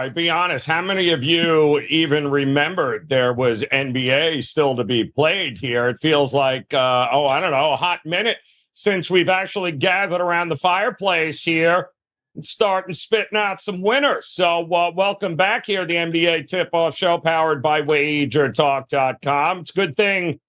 right, be honest. How many of you even remembered there was NBA still to be played here? It feels like, I don't know, a hot minute since we've actually gathered around the fireplace here and starting spitting out some winners. So welcome back here, the NBA Tip-Off Show powered by WagerTalk.com. It's a good thing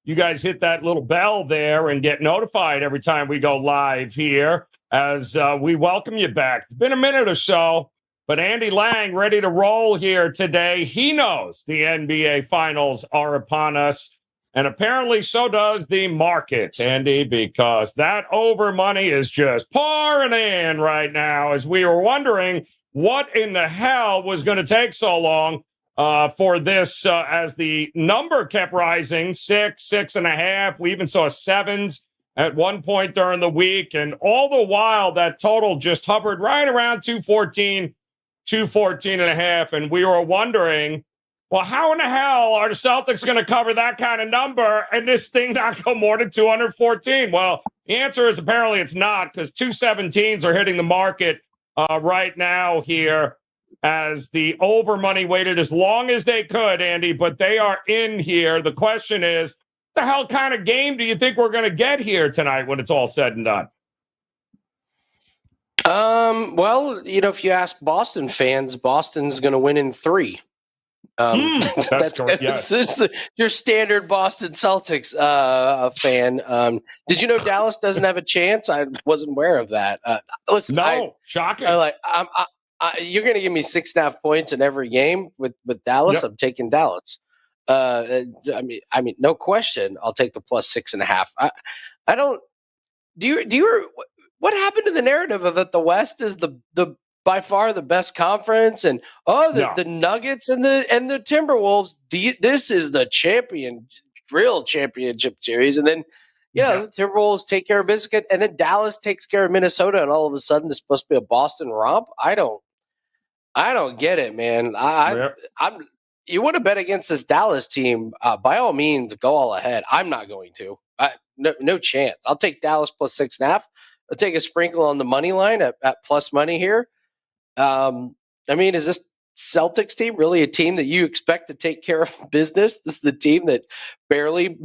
you guys hit that little bell there and get notified every time we go live here as we welcome you back. It's been a minute or so, but Andy Lang ready to roll here today. He knows the NBA Finals are upon us, and apparently so does the market, Andy, because that over money is just pouring in right now as we were wondering what in the hell was going to take so long for this as the number kept rising, 6, 6.5. We even saw 7s at one point during the week. And all the while, that total just hovered right around 214, 214.5. And we were wondering, well, how in the hell are the Celtics going to cover that kind of number and this thing not go more than 214? Well, the answer is apparently it's not, because 217s are hitting the market right now here as the over money waited as long as they could, Andy, but they are in here. The question is, the hell kind of game do you think we're going to get here tonight when it's all said and done? Well, if you ask Boston fans, Boston's going to win in 3. That's yes. Your standard Boston Celtics fan. Did you know Dallas doesn't have a chance? I wasn't aware of that. Listen, shocking. You're going to give me 6.5 points in every game with Dallas. Yep. I'm taking Dallas. I mean, no question. I'll take the plus 6.5. I don't. Do you? What happened to the narrative of that the West is the by far the best conference, and the Nuggets and the Timberwolves. This is the real championship series, and then the Timberwolves take care of business, and then Dallas takes care of Minnesota, and all of a sudden it's supposed to be a Boston romp. I don't get it, man. You want to bet against this Dallas team? By all means, go all ahead. I'm not going to. No chance. I'll take Dallas plus 6.5. I'll take a sprinkle on the money line at plus money here. I mean, is this Celtics team really a team that you expect to take care of business? This is the team that barely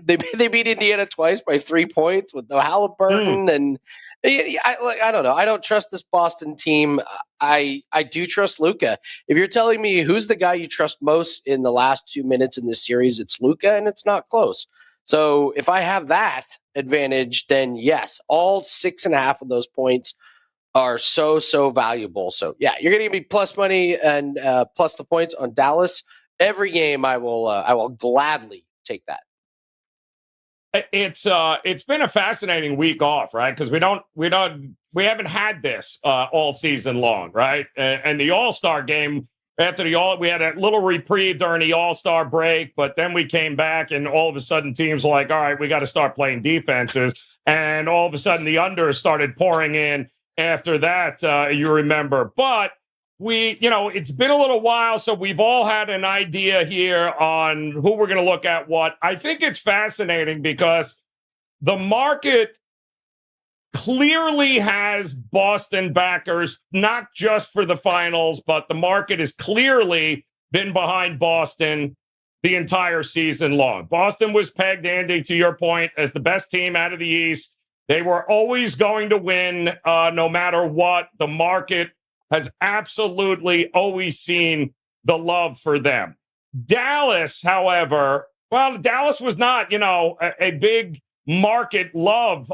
they beat Indiana twice by 3 points with no Halliburton, and I don't know. I don't trust this Boston team. I do trust Luka. If you're telling me who's the guy you trust most in the last 2 minutes in this series, it's Luka, and it's not close. So if I have that advantage, then yes, all 6.5 of those points are so valuable. So yeah, you're going to give me plus money and plus the points on Dallas every game. I will gladly take that. It's been a fascinating week off, right? Because we haven't had this all season long, right? And the All-Star game after we had a little reprieve during the All-Star break, but then we came back and all of a sudden teams were like, all right, we got to start playing defenses, and all of a sudden the unders started pouring in. After that, you remember. But it's been a little while, so we've all had an idea here on who we're going to look at what. I think it's fascinating because the market clearly has Boston backers, not just for the finals, but the market has clearly been behind Boston the entire season long. Boston was pegged, Andy, to your point, as the best team out of the East. They were always going to win no matter what. The market has absolutely always seen the love for them. Dallas, however, Dallas was not, a big market love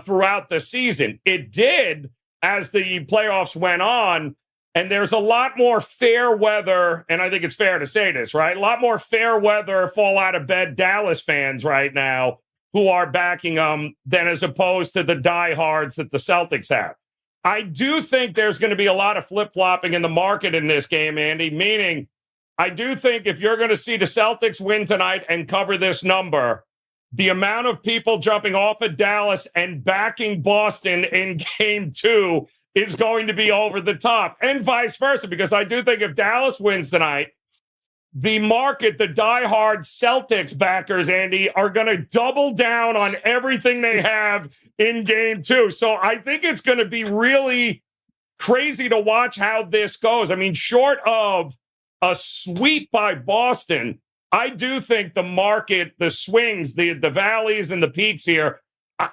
throughout the season. It did as the playoffs went on, and there's a lot more fair weather, and I think it's fair to say this, right? A lot more fair weather, fall out of bed Dallas fans right now who are backing them than as opposed to the diehards that the Celtics have. I do think there's going to be a lot of flip-flopping in the market in this game, Andy, meaning I do think if you're going to see the Celtics win tonight and cover this number, the amount of people jumping off of Dallas and backing Boston in game 2 is going to be over the top, and vice versa, because I do think if Dallas wins tonight, the market, the diehard Celtics backers, Andy, are going to double down on everything they have in game 2. So I think it's going to be really crazy to watch how this goes. I mean, short of a sweep by Boston, I do think the market, the swings, the valleys and the peaks here,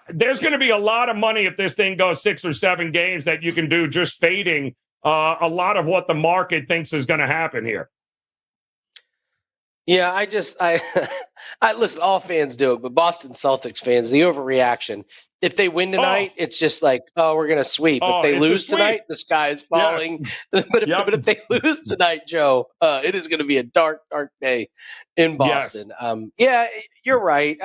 there's going to be a lot of money if this thing goes 6 or 7 games that you can do just fading a lot of what the market thinks is going to happen here. Yeah, I listen, all fans do it, but Boston Celtics fans, the overreaction. If they win tonight, it's just like, oh, we're going to sweep. If they lose tonight, the sky is falling. Yes. But if they lose tonight, Joe, it is going to be a dark, dark day in Boston. Yes. Yeah, you're right.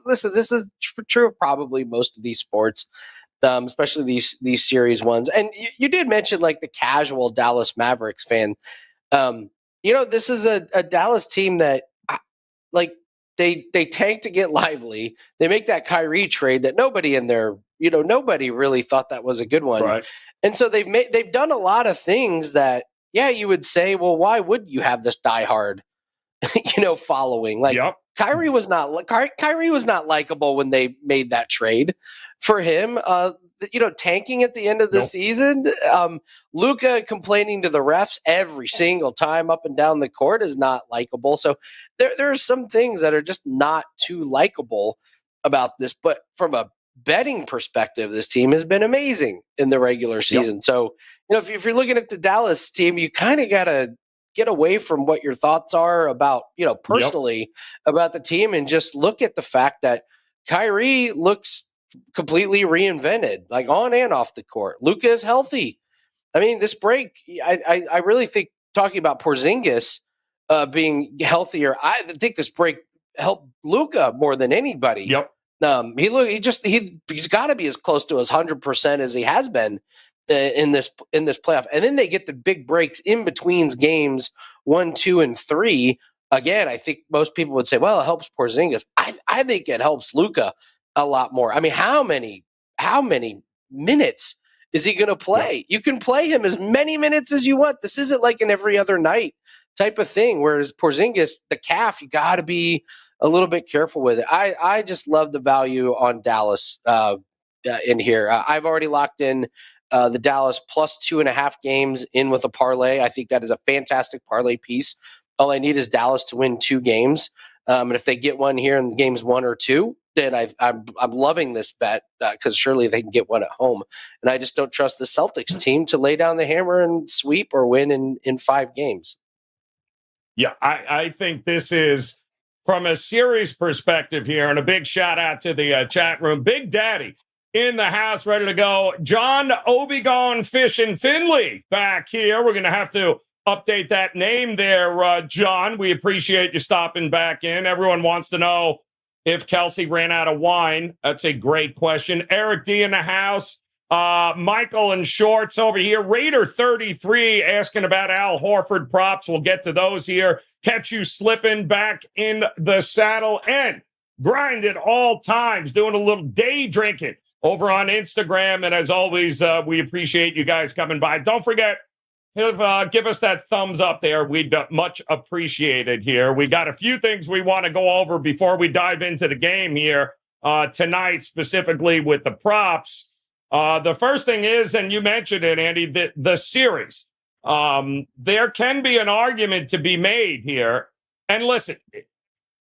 Listen, this is true of probably most of these sports, especially these series ones. And you did mention like the casual Dallas Mavericks fan. This is a Dallas team that, like, they tank to get Lively. They make that Kyrie trade that nobody really thought that was a good one. Right. And so they've done a lot of things that, yeah, you would say, well, why would you have this diehard, following? Like, Kyrie was not likable when they made that trade for him. Tanking at the end of the season. Luka complaining to the refs every single time up and down the court is not likable. So there are some things that are just not too likable about this. But from a betting perspective, this team has been amazing in the regular season. Yep. So, if you're looking at the Dallas team, you kind of got to get away from what your thoughts are about, personally about the team and just look at the fact that Kyrie looks completely reinvented, like on and off the court. Luka is healthy. I mean, this break, I really think talking about Porzingis being healthier, I think this break helped Luka more than anybody. Yep. He's got to be as close to his 100% as he has been in this playoff. And then they get the big breaks in between games 1, 2, and 3. Again, I think most people would say, well, it helps Porzingis. I think it helps Luka a lot more. I mean, how many minutes is he going to play? You can play him as many minutes as you want. This isn't like an every other night type of thing. Whereas Porzingis, the calf, you got to be a little bit careful with it. I just love the value on Dallas in here. I've already locked in the Dallas plus 2.5 games in with a parlay. I think that is a fantastic parlay piece. All I need is Dallas to win 2 games. And if they get one here in games 1 or 2, then I'm loving this bet because surely they can get one at home. And I just don't trust the Celtics team to lay down the hammer and sweep or win in 5 games. Yeah, I think this is, from a series perspective here, and a big shout out to the chat room. Big Daddy in the house, ready to go. John Obigon Fish and Finley back here. We're going to have to update that name there, John. We appreciate you stopping back in. Everyone wants to know if Kelsey ran out of wine. That's a great question. Eric D in the house. Michael in shorts over here. Raider 33 asking about Al Horford props. We'll get to those here. Catch you slipping back in the saddle and grind at all times. Doing a little day drinking over on Instagram. And as always, we appreciate you guys coming by. Don't forget, give us that thumbs up there. We'd much appreciated here. We got a few things we want to go over before we dive into the game here tonight, specifically with the props. The first thing is, and you mentioned it, Andy, the series. There can be an argument to be made here. And listen,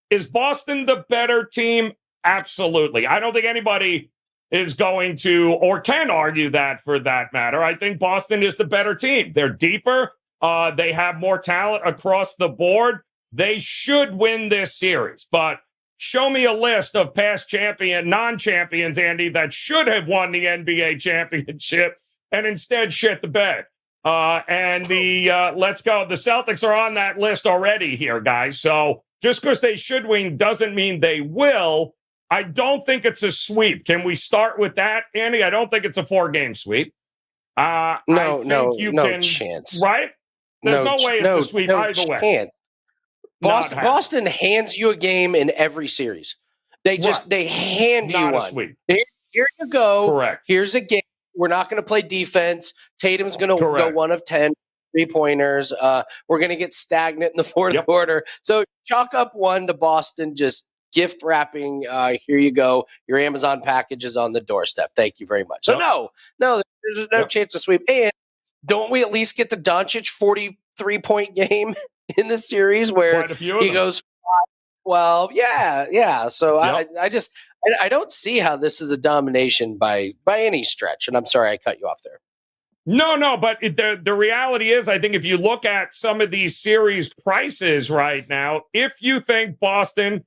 is Boston the better team? Absolutely. I don't think anybody is going to or can argue that, for that matter. I think Boston is the better team. They're deeper. They have more talent across the board. They should win this series. But show me a list of past non-champions, Andy, that should have won the NBA championship and instead shit the bed. Let's go. The Celtics are on that list already here, guys. So just because they should win doesn't mean they will. I don't think it's a sweep. Can we start with that, Andy? I don't think it's a 4-game sweep. No chance. Right? There's no way it's a sweep either way. Boston hands you a game in every series. They hand you one. Not a sweep. Here you go. Correct. Here's a game. We're not going to play defense. Tatum's going to go 1 of 10 3-pointers. We're going to get stagnant in the fourth quarter. So chalk up 1 to Boston. Just gift wrapping. Here you go. Your Amazon package is on the doorstep. Thank you very much. So no, there's no chance to sweep. And don't we at least get the Doncic 43-point game in the series where Quite a few of he them. goes 12? Yeah. So Yep. I don't see how this is a domination by any stretch. And I'm sorry I cut you off there. No, but the reality is, I think if you look at some of these series prices right now, if you think Boston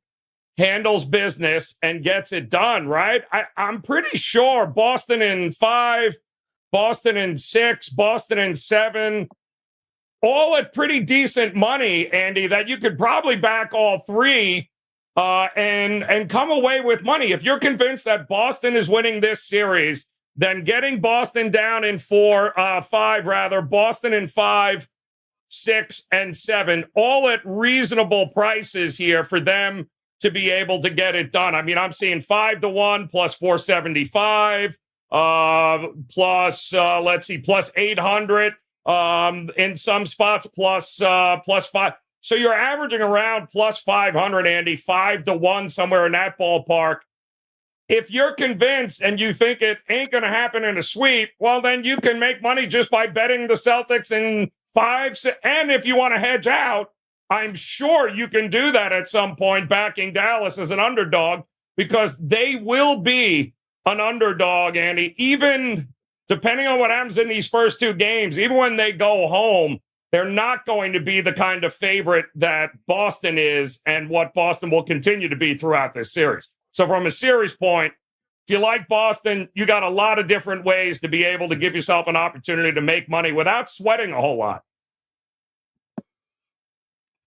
handles business and gets it done, right, I'm pretty sure Boston in 5, Boston in 6, Boston in 7, all at pretty decent money, Andy, that you could probably back all three and come away with money. If you're convinced that Boston is winning this series, then getting Boston down in 5 rather, Boston in 5, 6, and 7, all at reasonable prices here for them to be able to get it done. I mean, I'm seeing 5-1 plus 475, plus 800, in some spots plus 5. So you're averaging around plus 500, Andy, 5-1, somewhere in that ballpark. If you're convinced and you think it ain't going to happen in a sweep, well, then you can make money just by betting the Celtics in 5. And if you want to hedge out, I'm sure you can do that at some point, backing Dallas as an underdog, because they will be an underdog, Andy, even depending on what happens in these first 2 games. Even when they go home, they're not going to be the kind of favorite that Boston is and what Boston will continue to be throughout this series. So from a series point, if you like Boston, you got a lot of different ways to be able to give yourself an opportunity to make money without sweating a whole lot.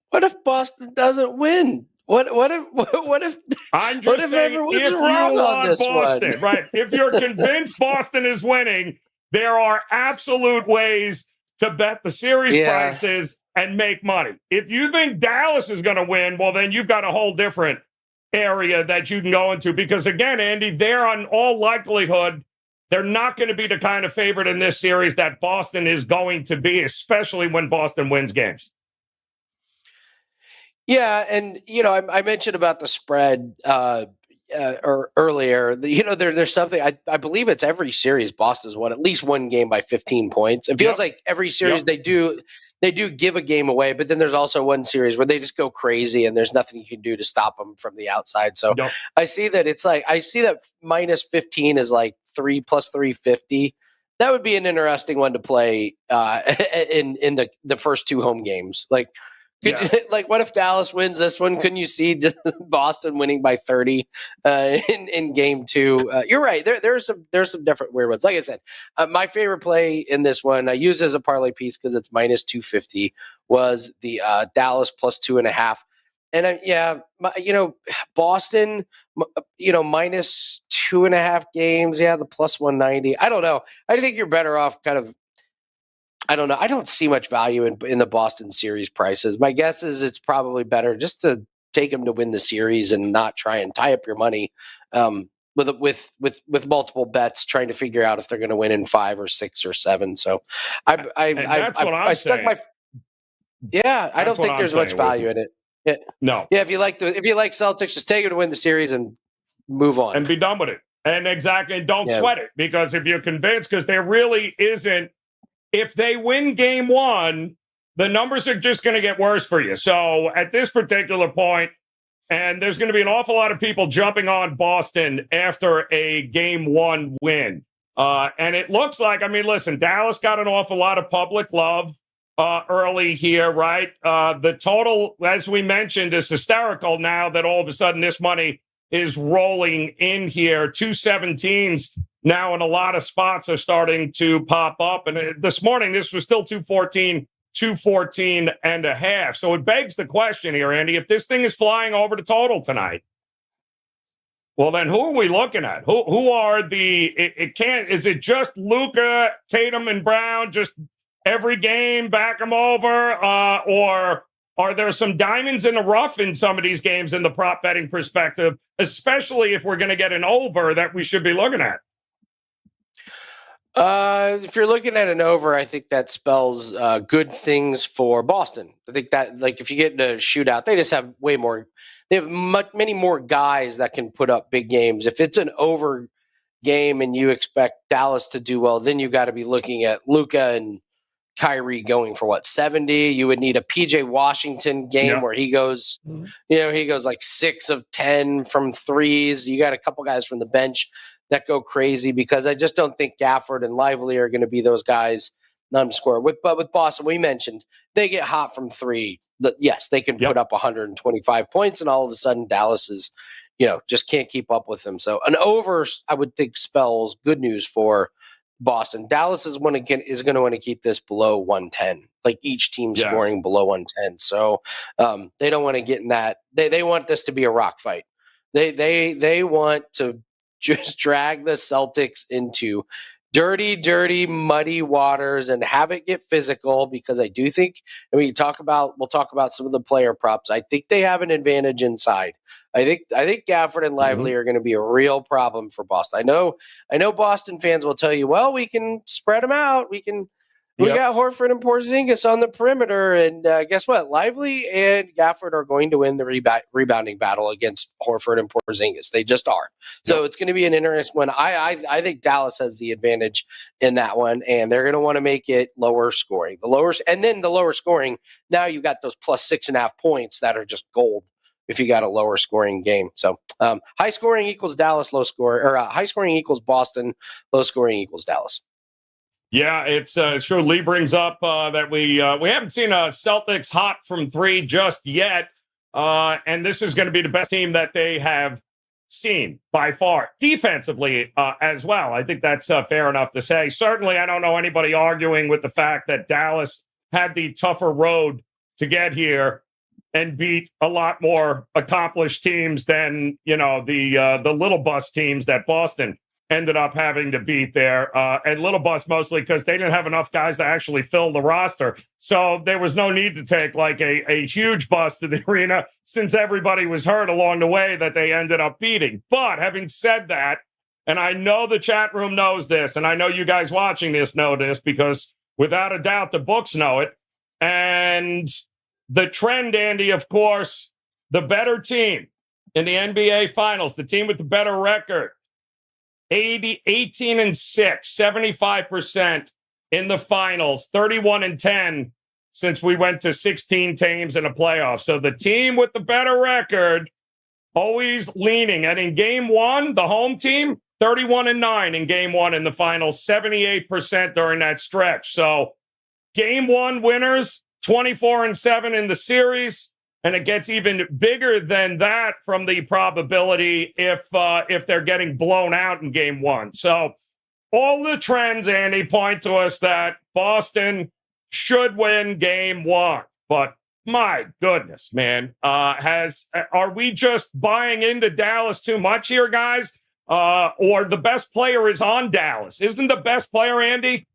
What if Boston doesn't win? What if I'm just saying, if you want Boston, right? If you're convinced Boston is winning, there are absolute ways to bet the series prices and make money. If you think Dallas is going to win, well, then you've got a whole different area that you can go into, because again, Andy, they're on all likelihood, they're not going to be the kind of favorite in this series that Boston is going to be, especially when Boston wins games. Yeah, and I mentioned about the spread or earlier. There's something I believe it's every series Boston's won at least one game by 15 points. It feels like every series they do give a game away, but then there's also one series where they just go crazy and there's nothing you can do to stop them from the outside. So I see that minus 15 is like 3 plus 350. That would be an interesting one to play in the first 2 home games. Like what if Dallas wins this one? Couldn't you see Boston winning by 30 in game 2? You're right. There's some different weird ones. Like I said, my favorite play in this one, I use it as a parlay piece because it's minus 250, was the Dallas plus 2.5. And Boston, minus 2.5 games. Yeah, the plus 190. I don't know. I think you're better off kind of. I don't know. I don't see much value in the Boston series prices. My guess is it's probably better just to take them to win the series and not try and tie up your money with multiple bets, trying to figure out if they're going to win in 5 or 6 or 7. So I stuck my. Yeah, I don't think there's much value in it. No. Yeah, if you like Celtics, just take them to win the series and move on and be done with it. And exactly, and don't sweat it, because if you're convinced, because there really isn't. If they win game 1, the numbers are just going to get worse for you. So at this particular point, and there's going to be an awful lot of people jumping on Boston after a game 1 win. And it looks like, listen, Dallas got an awful lot of public love early here, right? The total, as we mentioned, is hysterical now that all of a sudden this money is rolling in here. 217s now in a lot of spots are starting to pop up. And this morning, this was still 214 and a half. So it begs the question here, Andy, if this thing is flying over the total tonight, well, then who are we looking at? Who are is it just Luka, Tatum, and Brown, just every game, back them over? Or are there some diamonds in the rough in some of these games in the prop betting perspective, especially if we're going to get an over that we should be looking at? If you're looking at an over, I think that spells good things for Boston. I think that, like, if you get in a shootout, they just have way more. They have many more guys that can put up big games. If it's an over game and you expect Dallas to do well, then you got to be looking at Luka and Kyrie going for 70. You would need a PJ Washington game where he goes, he goes like 6 of 10 from threes. You got a couple guys from the bench that go crazy, because I just don't think Gafford and Lively are going to be those guys to score. But with Boston, we mentioned they get hot from three. Yes, they can put up 125 points, and all of a sudden Dallas is, just can't keep up with them. So an over, I would think, spells good news for Boston. Dallas is going to want to keep this below 110, like each team scoring below 110. So they don't want to get in that. They want this to be a rock fight. They want to just drag the Celtics into dirty, muddy waters and have it get physical, because I do think, and we'll talk about some of the player props. I think they have an advantage inside. I think Gafford and Lively are going to be a real problem for Boston. I know Boston fans will tell you, well, we can spread them out. We got Horford and Porzingis on the perimeter, and guess what? Lively and Gafford are going to win the rebounding battle against Horford and Porzingis. They just are. So it's going to be an interesting one. I think Dallas has the advantage in that one, and they're going to want to make it lower scoring. The lower scoring. Now you got those plus 6.5 points that are just gold if you got a lower scoring game. So high scoring equals Dallas, low score, or high scoring equals Boston, low scoring equals Dallas. Yeah, it's sure. Lee brings up that we haven't seen a Celtics hot from three just yet, and this is going to be the best team that they have seen by far, defensively as well. I think that's fair enough to say. Certainly, I don't know anybody arguing with the fact that Dallas had the tougher road to get here and beat a lot more accomplished teams than the little bus teams that Boston ended up having to beat there, and little bus mostly because they didn't have enough guys to actually fill the roster. So there was no need to take like a huge bus to the arena, since everybody was hurt along the way that they ended up beating. But having said that, and I know the chat room knows this, and I know you guys watching this know this, because without a doubt the books know it. And the trend, Andy, of course, the better team in the NBA Finals, the team with the better record, 18-6, 75% in the finals, 31-10 since we went to 16 teams in the playoffs. So the team with the better record always leaning. And in game one, the home team, 31-9 in game one in the finals, 78% during that stretch. So game one winners, 24-7 in the series. And it gets even bigger than that from the probability if they're getting blown out in game one. So all the trends, Andy, point to us that Boston should win game one. But my goodness, man, are we just buying into Dallas too much here, guys? Or the best player is on Dallas? Isn't the best player, Andy,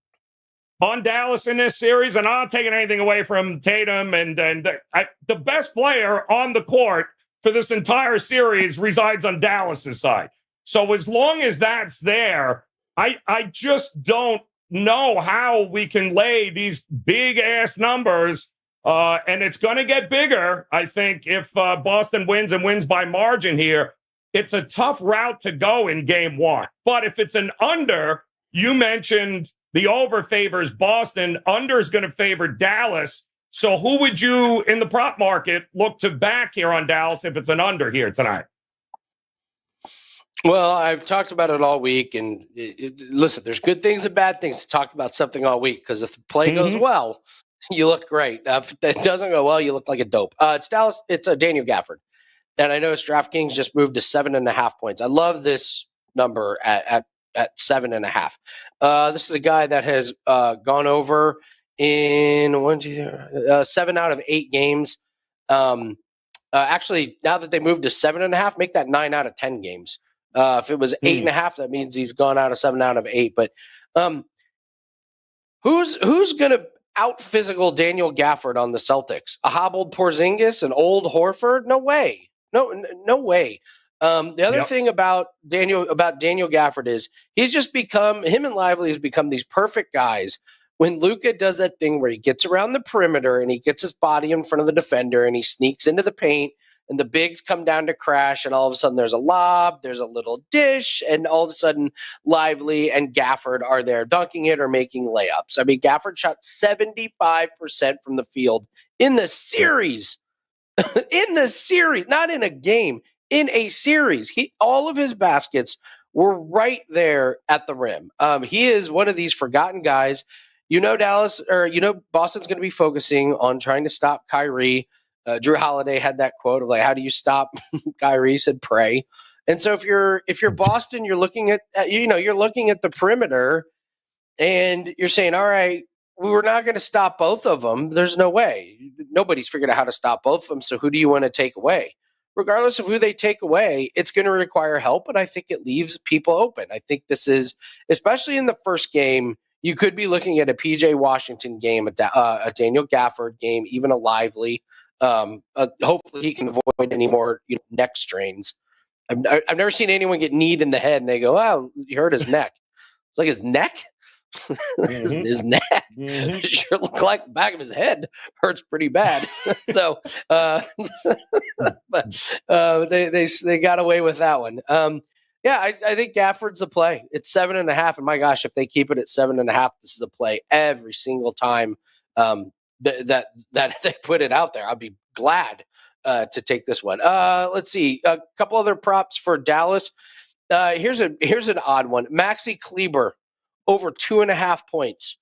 on Dallas in this series? And I'm not taking anything away from Tatum, and the best player on the court for this entire series resides on Dallas's side. So as long as that's there, I just don't know how we can lay these big ass numbers, and it's going to get bigger. I think if Boston wins and wins by margin here, it's a tough route to go in game one. But if it's an under, you mentioned the over favors Boston. Under is going to favor Dallas. So who would you, in the prop market, look to back here on Dallas if it's an under here tonight? Well, I've talked about it all week. And listen, there's good things and bad things to talk about something all week, because if the play goes well, you look great. If it doesn't go well, you look like a dope. It's Dallas. It's Daniel Gafford. And I know DraftKings just moved to 7.5 points. I love this number at 7.5. This is a guy that has gone over in 7 out of 8 games. Actually, now that they moved to 7.5, make that 9 out of 10 games. If it was 8.5, that means he's gone out of 7 out of 8. But who's going to out physical Daniel Gafford on the Celtics? A hobbled Porzingis, an old Horford? No way. No way. The other thing about Daniel Gafford is him and Lively has become these perfect guys. When Luka does that thing where he gets around the perimeter and he gets his body in front of the defender and he sneaks into the paint and the bigs come down to crash, and all of a sudden there's a lob, there's a little dish, and all of a sudden Lively and Gafford are there dunking it or making layups. I mean, Gafford shot 75% from the field in the series. In the series, not in a game, in a series. All of his baskets were right there at the rim. He is one of these forgotten guys. Dallas, or Boston's going to be focusing on trying to stop Kyrie. Drew Holiday had that quote of like, "How do you stop Kyrie?" He said, "Pray." And so if you're Boston, you're looking at you're looking at the perimeter, and you're saying, "All right, we were not going to stop both of them. There's no way. Nobody's figured out how to stop both of them. So who do you want to take away?" Regardless of who they take away, it's going to require help, and I think it leaves people open. I think this is, especially in the first game, you could be looking at a PJ Washington game, a Daniel Gafford game, even a Lively. Hopefully he can avoid any more neck strains. I've never seen anyone get kneed in the head and they go, "Oh, you hurt his neck." It's like his neck? His neck sure look like the back of his head hurts pretty bad. So, but they got away with that one. I think Gafford's the play. It's 7.5, and my gosh, if they keep it at 7.5, this is a play every single time that they put it out there. I'll be glad to take this one. Let's see, a couple other props for Dallas. Here's an odd one. Maxi Kleber over 2.5 points.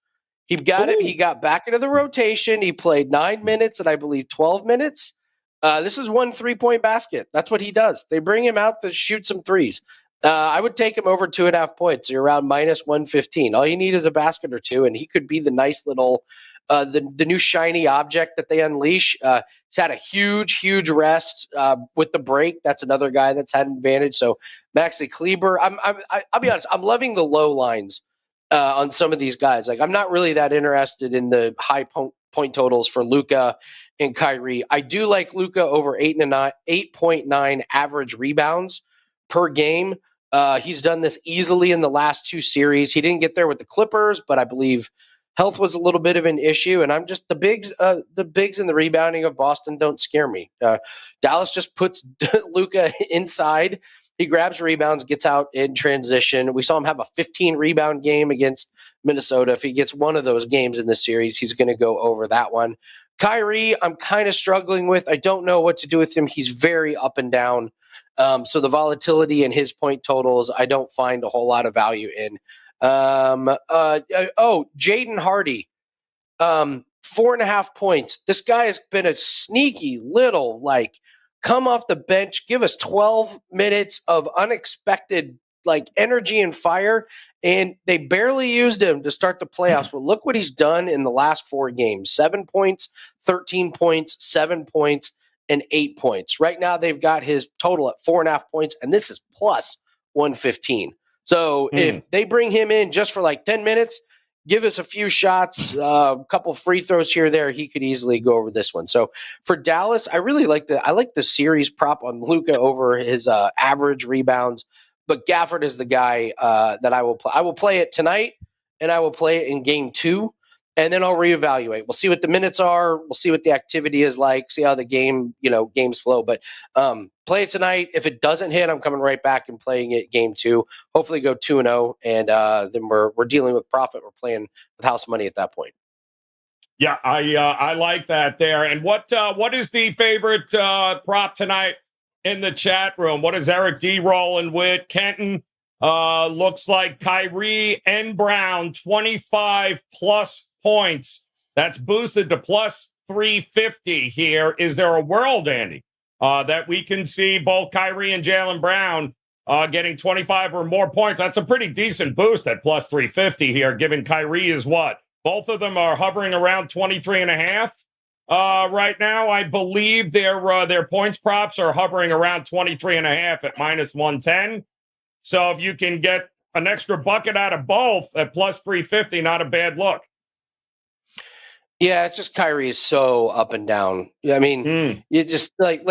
He got it. He got back into the rotation. He played 9 minutes and I believe 12 minutes. This is 1 3-point basket. That's what he does. They bring him out to shoot some threes. I would take him over 2.5 points. You're around minus 115. All you need is a basket or two, and he could be the nice little, the new shiny object that they unleash. He's had a huge rest with the break. That's another guy that's had an advantage. So Maxi Kleber, I'll be honest, I'm loving the low lines on some of these guys. Like, I'm not really that interested in the high point totals for Luka and Kyrie. I do like Luka over 8.9 average rebounds per game. He's done this easily in the last 2 series. He didn't get there with the Clippers, but I believe health was a little bit of an issue. And I'm just the bigs and the rebounding of Boston don't scare me. Dallas just puts Luka inside. He grabs rebounds, gets out in transition. We saw him have a 15 rebound game against Minnesota. If he gets one of those games in the series, he's going to go over that one. Kyrie, I'm kind of struggling with. I don't know what to do with him. He's very up and down. So the volatility in his point totals, I don't find a whole lot of value in. Jaden Hardy, 4.5 points. This guy has been a sneaky little, come off the bench, give us 12 minutes of unexpected energy and fire, and they barely used him to start the playoffs. But look what he's done in the last 4 games: 7 points, 13 points, 7 points, and 8 points. Right now, they've got his total at 4.5 points, and this is plus 115. So if they bring him in just for 10 minutes, give us a few shots, a couple free throws here or there, he could easily go over this one. So for Dallas, I really like the series prop on Luka over his average rebounds. But Gafford is the guy that I will play. I will play it tonight, and I will play it in game 2, and then I'll reevaluate. We'll see what the minutes are. We'll see what the activity is like. See how the games flow. But play it tonight. If it doesn't hit, I'm coming right back and playing it game 2. Hopefully, go 2-0, and then we're dealing with profit. We're playing with house money at that point. Yeah, I like that there. And what is the favorite prop tonight in the chat room? What is Eric D rolling with? Kenton looks like Kyrie and Brown 25 plus points. That's boosted to plus 350 here. Is there a world, Andy, that we can see both Kyrie and Jaylen Brown getting 25 or more points? That's a pretty decent boost at plus 350 here, given Kyrie is what? Both of them are hovering around 23.5. Right now, I believe their points props are hovering around 23.5 at minus 110. So if you can get an extra bucket out of both at plus 350, not a bad look. Yeah, it's just Kyrie is so up and down. I mean, you just like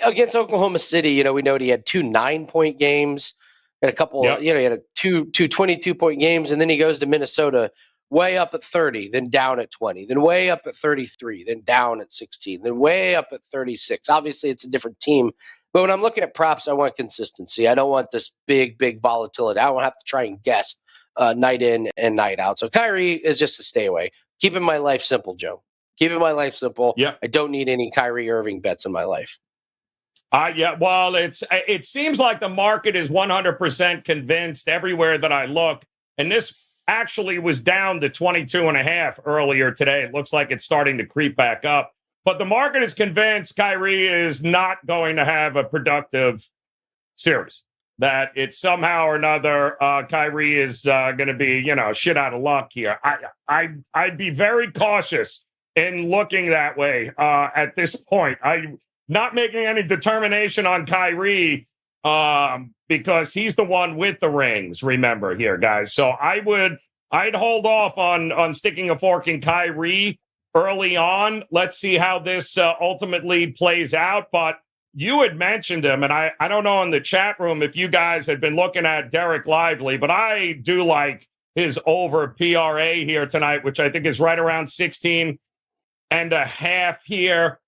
against Oklahoma City, we know he had 2 9-point games and a couple, he had two 22-point games, and then he goes to Minnesota way up at 30, then down at 20, then way up at 33, then down at 16, then way up at 36. Obviously, it's a different team. But when I'm looking at props, I want consistency. I don't want this big volatility. I don't have to try and guess night in and night out. So Kyrie is just a stay away. Keeping my life simple, Joe. Keeping my life simple. Yep. I don't need any Kyrie Irving bets in my life. Yeah, well, it seems like the market is 100% convinced everywhere that I look. And this actually was down to 22.5 earlier today. It looks like it's starting to creep back up. But the market is convinced Kyrie is not going to have a productive series. That it's somehow or another Kyrie is going to be, shit out of luck here. I'd be very cautious in looking that way at this point. I'm not making any determination on Kyrie because he's the one with the rings, remember here, guys. So I'd hold off on sticking a fork in Kyrie early on. Let's see how this ultimately plays out. But you had mentioned him, and I don't know in the chat room if you guys had been looking at Derek Lively, but I do like his over PRA here tonight, which I think is right around 16.5 here.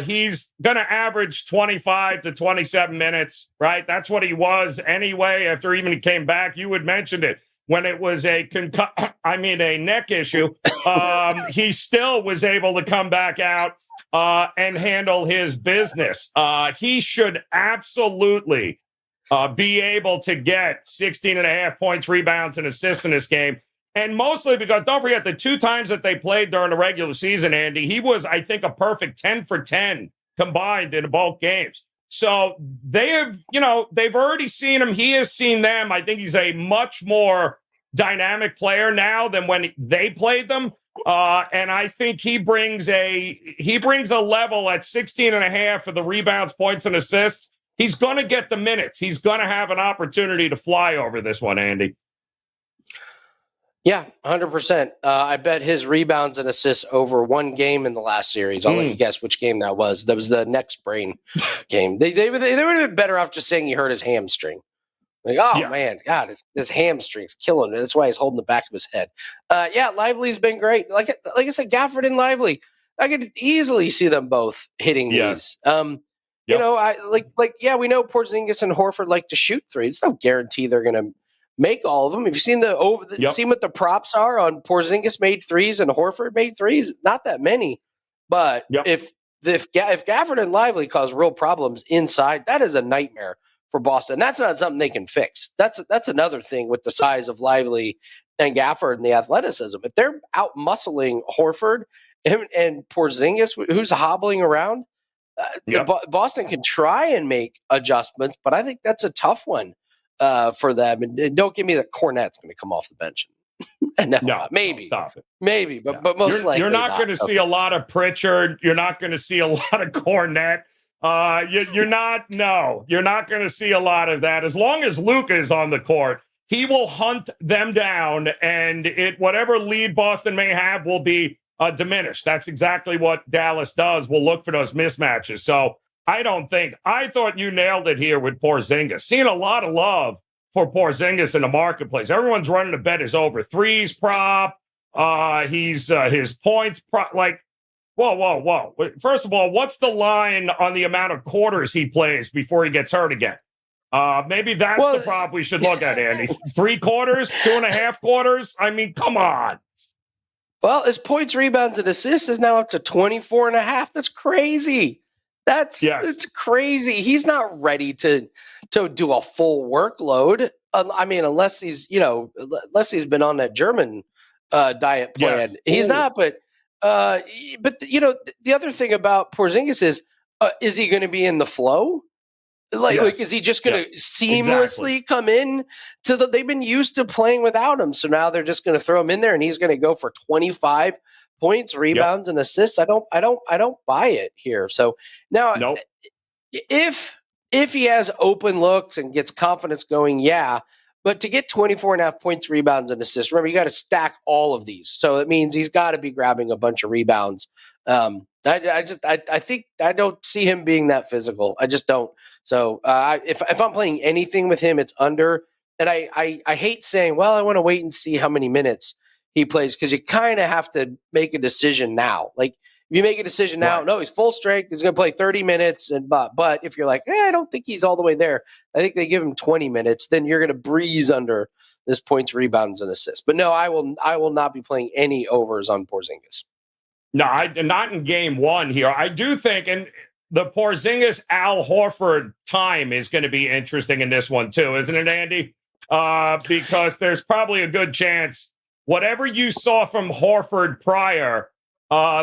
He's going to average 25 to 27 minutes, right? That's what he was anyway after even he came back. You had mentioned it. When it was a neck issue, he still was able to come back out and handle his business. He should absolutely be able to get 16.5 points, rebounds, and assists in this game. And mostly because, don't forget, the 2 times that they played during the regular season, Andy, he was, I think, a perfect 10 for 10 combined in both games. So they have, they've already seen him. He has seen them. I think he's a much more dynamic player now than when they played them. And I think he brings a level at 16.5 for the rebounds, points, and assists. He's going to get the minutes. He's going to have an opportunity to fly over this one, Andy. Yeah, 100%. I bet his rebounds and assists over one game in the last series. I'll let you guess which game that was. That was the next brain game. They would have been better off just saying he hurt his hamstring. Like, man, God, his hamstring's killing him. That's why he's holding the back of his head. Lively's been great. Like I said, Gafford and Lively, I could easily see them both hitting these. We know Porzingis and Horford like to shoot threes. It's no guarantee they're going to make all of them. Have you seen seen what the props are on Porzingis made threes and Horford made threes? Not that many, but if Gafford and Lively cause real problems inside, that is a nightmare for Boston. That's not something they can fix. That's another thing with the size of Lively and Gafford and the athleticism. If they're out muscling Horford and Porzingis, who's hobbling around, Boston can try and make adjustments, but I think that's a tough one for them. And don't give me that Cornette's going to come off the bench. Maybe. Stop it. Maybe, but most likely you're not going to see a lot of Pritchard. You're not going to see a lot of Cornette. You're not going to see a lot of that. As long as Luka is on the court, he will hunt them down, and whatever lead Boston may have will be diminished. That's exactly what Dallas does. We'll look for those mismatches. So I thought you nailed it here with Porzingis. Seeing a lot of love for Porzingis in the marketplace. Everyone's running to bet his over threes prop. He's his points prop. Like, whoa. First of all, what's the line on the amount of quarters he plays before he gets hurt again? Maybe that's the prop we should look at, Andy. 3 quarters, 2.5 quarters. I mean, come on. Well, his points, rebounds, and assists is now up to 24.5. That's crazy. It's crazy. He's not ready to do a full workload. I mean, unless he's been on that German diet plan. Yes. He's not. But the other thing about Porzingis is he going to be in the flow? Like, is he just going to seamlessly come in to they've been used to playing without him. So now they're just going to throw him in there and he's going to go for 25 points, rebounds, and assists. I don't buy it here. So now if he has open looks and gets confidence going, but to get 24.5 points, rebounds, and assists, remember, you got to stack all of these. So it means he's got to be grabbing a bunch of rebounds. I think I don't see him being that physical. I just don't. So if I'm playing anything with him, it's under. And I hate saying, well, I want to wait and see how many minutes he plays, because you kind of have to make a decision now. Like, if you make a decision now, Right. no, he's full strength, he's going to play 30 minutes, but if you're like, I don't think he's all the way there, I think they give him 20 minutes, then you're going to breeze under this points, rebounds, and assists. But no, I will not be playing any overs on Porzingis. No, not in game one here. I do think, and the Porzingis Al Horford time is going to be interesting in this one too, isn't it, Andy? Because there's probably a good chance whatever you saw from Horford prior,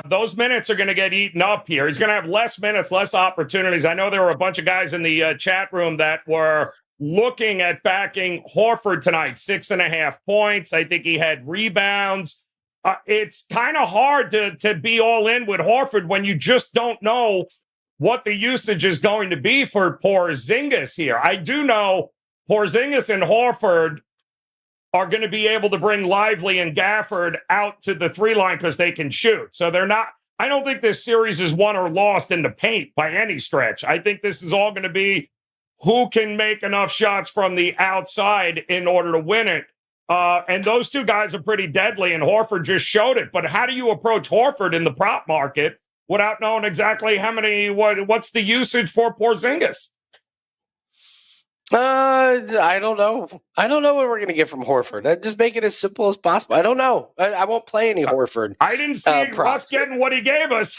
those minutes are going to get eaten up here. He's going to have less minutes, less opportunities. I know there were a bunch of guys in the chat room that were looking at backing Horford tonight, 6.5 points. I think he had rebounds. It's kind of hard to be all in with Horford when you just don't know what the usage is going to be for Porzingis here. I do know Porzingis and Horford are going to be able to bring Lively and Gafford out to the 3-line because they can shoot. So they're not, I don't think this series is won or lost in the paint by any stretch. I think this is all going to be who can make enough shots from the outside in order to win it. And those two guys are pretty deadly, and Horford just showed it. But how do you approach Horford in the prop market without knowing exactly what's the usage for Porzingis? I don't know. I don't know what we're going to get from Horford. Just make it as simple as possible. I don't know. I won't play any Horford. I didn't see us getting what he gave us.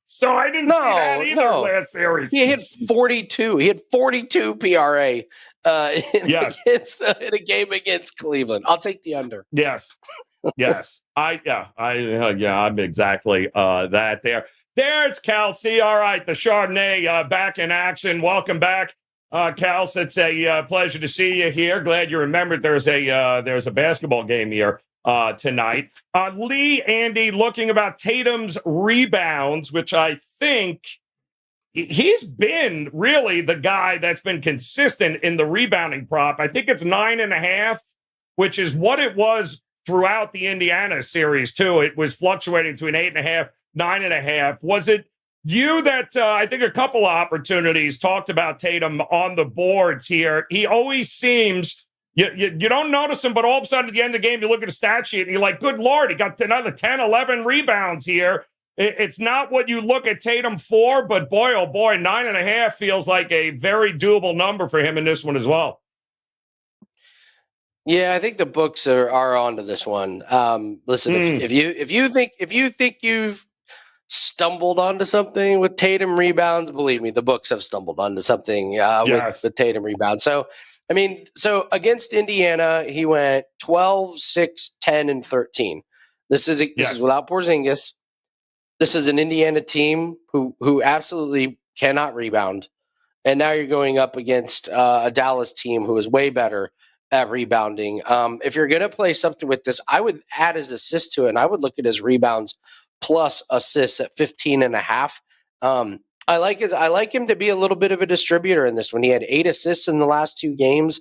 So I didn't see that either last series. He hit 42. He had 42 PRA in a game against Cleveland. I'll take the under. Yes. I'm exactly that there. There's Kelsey. All right, the Chardonnay back in action. Welcome back. Kels, it's a pleasure to see you here. Glad you remembered there's a basketball game here tonight. Lee, Andy, looking about Tatum's rebounds, which I think he's been really the guy that's been consistent in the rebounding prop. I think it's 9.5, which is what it was throughout the Indiana series, too. It was fluctuating between 8.5, 9.5. Was it you that I think a couple of opportunities talked about Tatum on the boards here? He always seems, you don't notice him, but all of a sudden at the end of the game, you look at the stat sheet and you're like, good Lord, he got another 10, 11 rebounds here. It's not what you look at Tatum for, but boy, oh boy, 9.5 feels like a very doable number for him in this one as well. Yeah, I think the books are onto this one. Listen, if you think you've stumbled onto something with Tatum rebounds, believe me, the books have stumbled onto something with Tatum rebounds. So, I mean, against Indiana, he went 12, 6, 10, and 13. This is without Porzingis. This is an Indiana team who absolutely cannot rebound. And now you're going up against a Dallas team who is way better at rebounding. If you're going to play something with this, I would add his assist to it, and I would look at his rebounds plus assists at 15.5. I like him to be a little bit of a distributor in this one. He had 8 assists in the last 2 games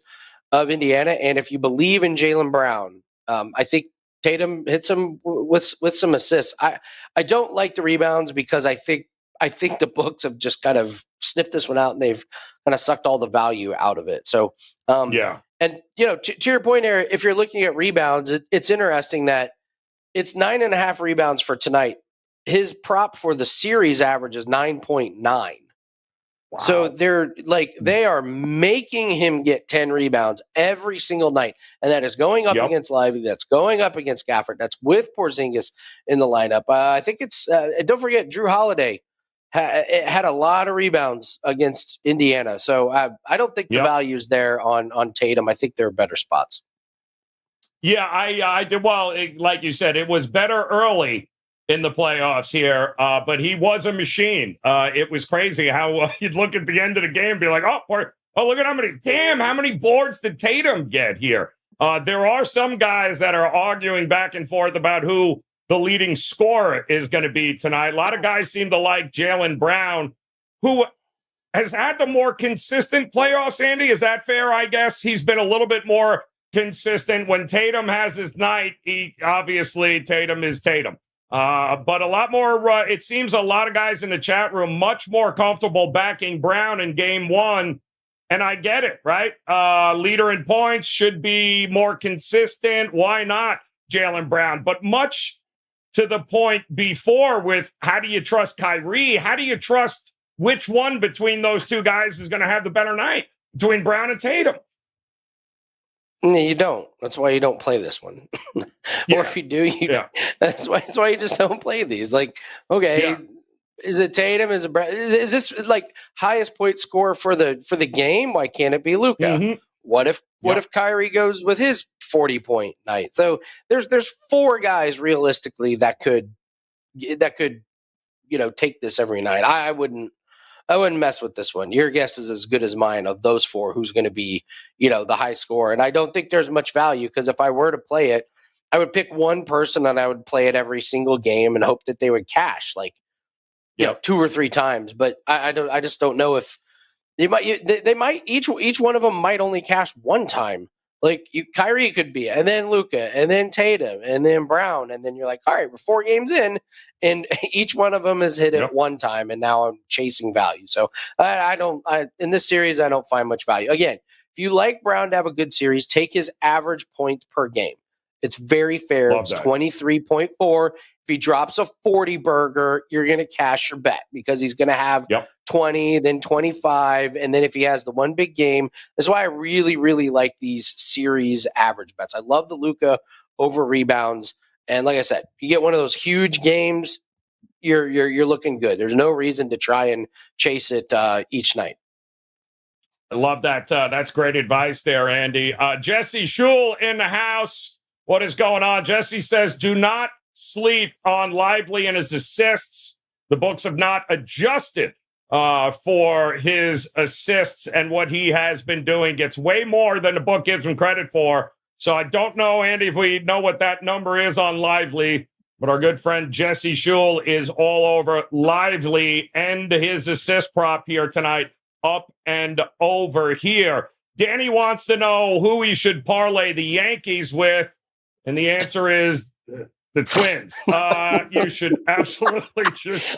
of Indiana, and if you believe in Jaylen Brown, I think Tatum hits him with some assists. I don't like the rebounds because I think the books have just kind of sniffed this one out and they've kind of sucked all the value out of it. So and to your point, Eric, if you're looking at rebounds, it's interesting that it's 9.5 rebounds for tonight. His prop for the series average is 9.9. Wow. So they are making him get 10 rebounds every single night. And that is going up against Lively. That's going up against Gafford. That's with Porzingis in the lineup. I think it's, don't forget, Drew Holiday had a lot of rebounds against Indiana. So I don't think the value's there on Tatum. I think there are better spots. Yeah, I did. Well, like you said, it was better early in the playoffs here, but he was a machine. It was crazy how you'd look at the end of the game and be like, oh, look at how many boards did Tatum get here? There are some guys that are arguing back and forth about who the leading scorer is going to be tonight. A lot of guys seem to like Jaylen Brown, who has had the more consistent playoffs, Andy. Is that fair? I guess he's been a little bit more consistent. When Tatum has his night, Tatum is Tatum. But a lot more, it seems a lot of guys in the chat room much more comfortable backing Brown in game one. And I get it, right? Leader in points, should be more consistent. Why not? Jaylen Brown, but much to the point before with how do you trust Kyrie? How do you trust which one between those two guys is going to have the better night between Brown and Tatum? No, you don't. That's why you don't play this one. Yeah. Or if you do, that's why you just don't play these. Like, okay, is it Tatum? Is it Brown? Is this like highest point scorer for the game? Why can't it be Luka? Mm-hmm. What if Kyrie goes with his 40-point night? So there's four guys realistically that could take this every night. I wouldn't mess with this one. Your guess is as good as mine of those four who's going to be, the high score. And I don't think there's much value because if I were to play it, I would pick one person and I would play it every single game and hope that they would cash like, 2 or 3 times. But I just don't know if they might each one of them might only cash one time. Like Kyrie could be, and then Luka, and then Tatum, and then Brown, and then you're like, all right, we're 4 games in, and each one of them has hit it one time, and now I'm chasing value. So in this series, I don't find much value. Again, if you like Brown to have a good series, take his average points per game. It's very fair. It's 23.4. If he drops a 40 burger, you're going to cash your bet because he's going to have 20, then 25. And then if he has the one big game, that's why I really, really like these series average bets. I love the Luka over rebounds. And like I said, you get one of those huge games, you're looking good. There's no reason to try and chase it each night. I love that. That's great advice there, Andy. Jesse Shule in the house. What is going on? Jesse says, do not sleep on Lively and his assists. The books have not adjusted for his assists, and what he has been doing gets way more than the book gives him credit for. So I don't know, Andy, if we know what that number is on Lively, but our good friend Jesse Shule is all over Lively and his assist prop here tonight, up and over here. Danny wants to know who he should parlay the Yankees with, and the answer is the Twins. You should absolutely just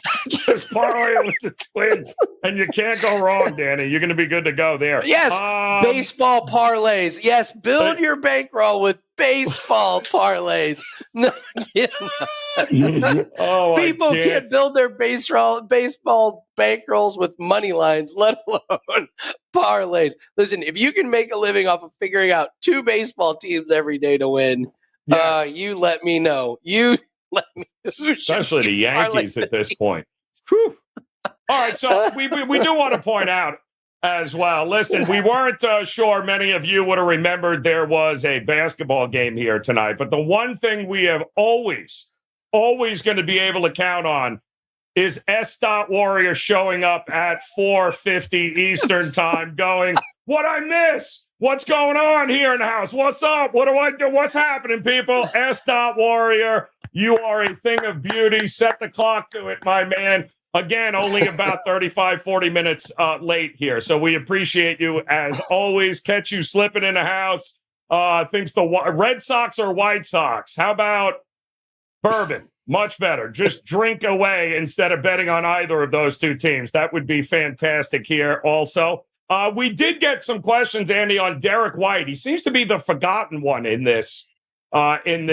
parlay with the Twins, and you can't go wrong, Danny. You're going to be good to go there. Yes, baseball parlays. Yes, build your bankroll with baseball parlays. No, people can't build their baseball bankrolls with money lines, let alone parlays. Listen, if you can make a living off of figuring out 2 baseball teams every day to win, you let me know. You let me know. Especially the Yankees at this point. Whew. All right, so we do want to point out as well. Listen, we weren't sure many of you would have remembered there was a basketball game here tonight, but the one thing we have always going to be able to count on is S. Warrior showing up at 4:50 Eastern time going, what I miss? What's going on here in the house? What's up? What do I do? What's happening, people? S. Warrior, you are a thing of beauty. Set the clock to it, my man. Again, only about 35, 40 minutes late here. So we appreciate you as always. Catch you slipping in the house. Thinks the Red Sox or White Sox. How about bourbon? Much better. Just drink away instead of betting on either of those two teams. That would be fantastic here also. We did get some questions, Andy, on Derek White. He seems to be the forgotten one in this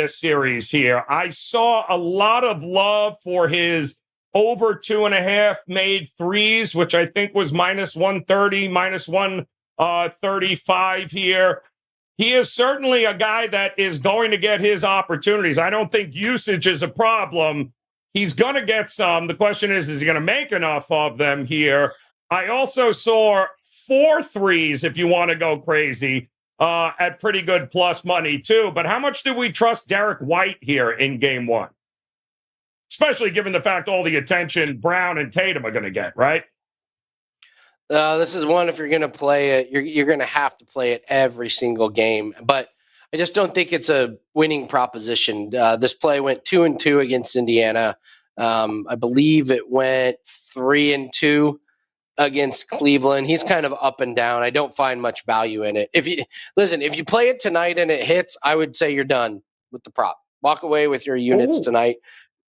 series here. I saw a lot of love for his over 2.5 made threes, which I think was minus 130, minus 135 here. He is certainly a guy that is going to get his opportunities. I don't think usage is a problem. He's going to get some. The question is he going to make enough of them here? I also saw 4 threes, if you want to go crazy, at pretty good plus money, too. But how much do we trust Derek White here in game 1? Especially given the fact all the attention Brown and Tatum are going to get, right? This is one, if you're going to play it, you're going to have to play it every single game. But I just don't think it's a winning proposition. This play went 2-2 against Indiana. I believe it went 3-2 against Cleveland. He's kind of up and down. I don't find much value in it. If you play it tonight and it hits, I would say you're done with the prop. Walk away with your units tonight.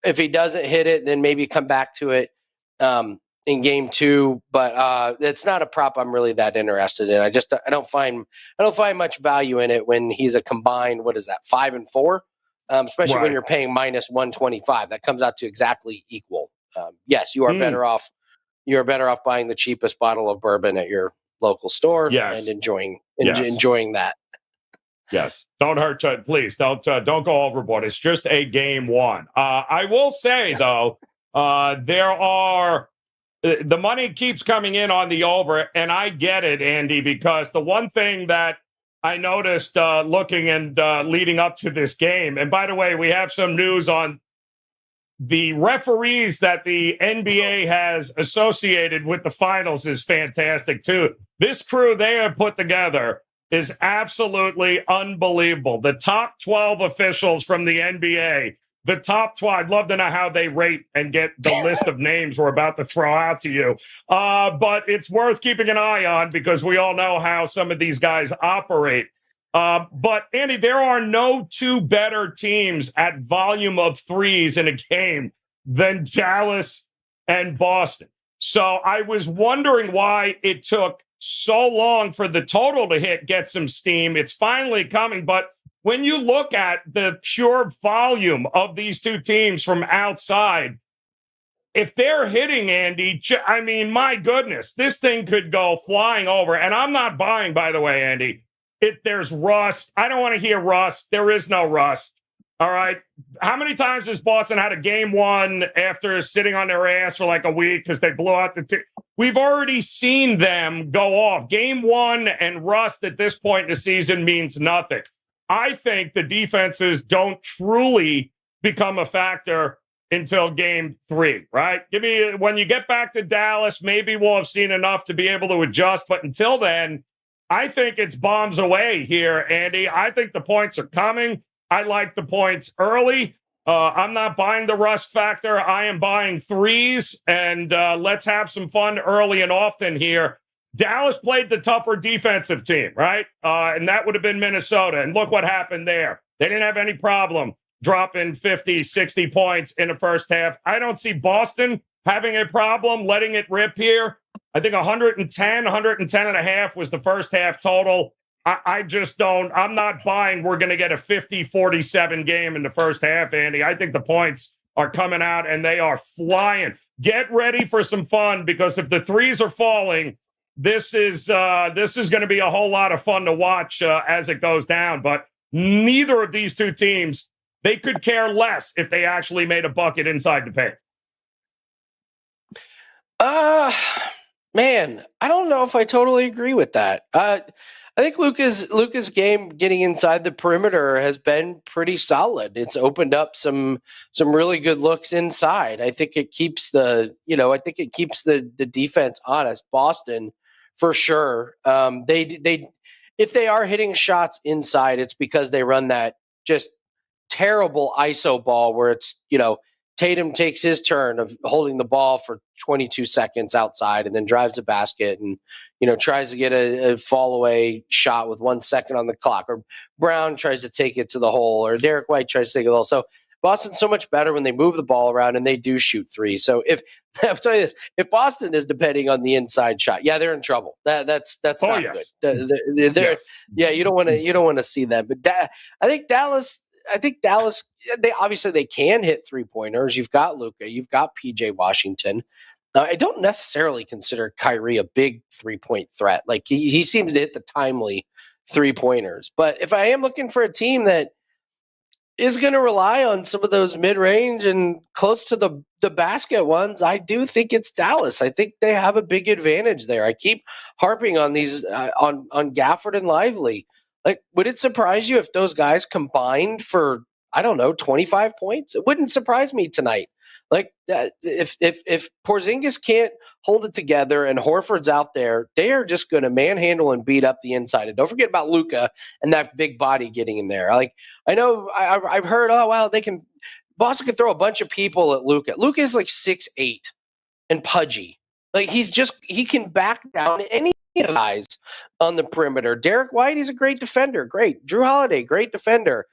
If he doesn't hit it, then maybe come back to it in game 2. But it's not a prop I'm really that interested in. I don't find much value in it when he's a combined, 5 and 4 especially when Right. you're paying minus 125. That comes out to exactly equal. Yes, you are better off. You are better off buying the cheapest bottle of bourbon at your local store and Yes. enjoying that. Yes. Don't hurt. Please don't go overboard. It's just a game one. I will say though, there are the money keeps coming in on the over, and I get it, Andy, because the one thing that I noticed looking and leading up to this game, and by the way, we have some news on the referees that the NBA has associated with the finals is fantastic too. This crew they have put together is absolutely unbelievable. The top 12 officials from the NBA, the top 12. I'd love to know how they rate and get the list of names we're about to throw out to you. But it's worth keeping an eye on because we all know how some of these guys operate. But Andy, there are no two better teams at volume of threes in a game than Dallas and Boston. So I was wondering why it took so long for the total to get some steam. It's finally coming. But when you look at the pure volume of these two teams from outside, if they're hitting, Andy, I mean, my goodness, this thing could go flying over. And I'm not buying, by the way, Andy. If there's rust, I don't want to hear rust. There is no rust. All right. How many times has Boston had a game one after sitting on their ass for like a week because they blew out the team? We've already seen them go off. Game one and rust at this point in the season means nothing. I think the defenses don't truly become a factor until game three, right? When you get back to Dallas, maybe we'll have seen enough to be able to adjust. But until then, I think it's bombs away here, Andy. I think the points are coming. I like the points early. I'm not buying the rust factor. I am buying threes, and let's have some fun early and often here. Dallas played the tougher defensive team, right? And that would have been Minnesota. And look what happened there. They didn't have any problem dropping 50, 60 points in the first half. I don't see Boston having a problem letting it rip here. I think 110 and a half was the first half total. I just don't. I'm not buying we're going to get a 50-47 game in the first half, Andy. I think the points are coming out and they are flying. Get ready for some fun because if the threes are falling, this is going to be a whole lot of fun to watch as it goes down. But neither of these two teams, they could care less if they actually made a bucket inside the paint. Man, I don't know if I totally agree with that. I think Luka's game getting inside the perimeter has been pretty solid. It's opened up some really good looks inside. I think it keeps the defense honest. Boston, for sure. They if they are hitting shots inside, it's because they run that just terrible ISO ball where it's, Tatum takes his turn of holding the ball for 22 seconds outside and then drives the basket and, tries to get a fall away shot with 1 second on the clock. Or Brown tries to take it to the hole, or Derek White tries to take it all. So Boston's so much better when they move the ball around and they do shoot three. So I'll tell you this, if Boston is depending on the inside shot, yeah, they're in trouble. That's not good. Yes. Yeah, you don't want to see that. But I think Dallas, they obviously can hit 3-pointers. You've got Luka, you've got PJ Washington. I don't necessarily consider Kyrie a big 3-point threat. Like he seems to hit the timely 3-pointers. But if I am looking for a team that is going to rely on some of those mid-range and close to the basket ones, I do think it's Dallas. I think they have a big advantage there. I keep harping on these on Gafford and Lively. Like, would it surprise you if those guys combined for, 25 points? It wouldn't surprise me tonight. Like, if Porzingis can't hold it together and Horford's out there, they are just going to manhandle and beat up the inside. And don't forget about Luka and that big body getting in there. Like, I know I've heard, Boston can throw a bunch of people at Luka. Luka is like 6'8" and pudgy. Like, he can back down any guys on the perimeter. Derek White, he's a great defender. Great. Drew Holiday, great defender.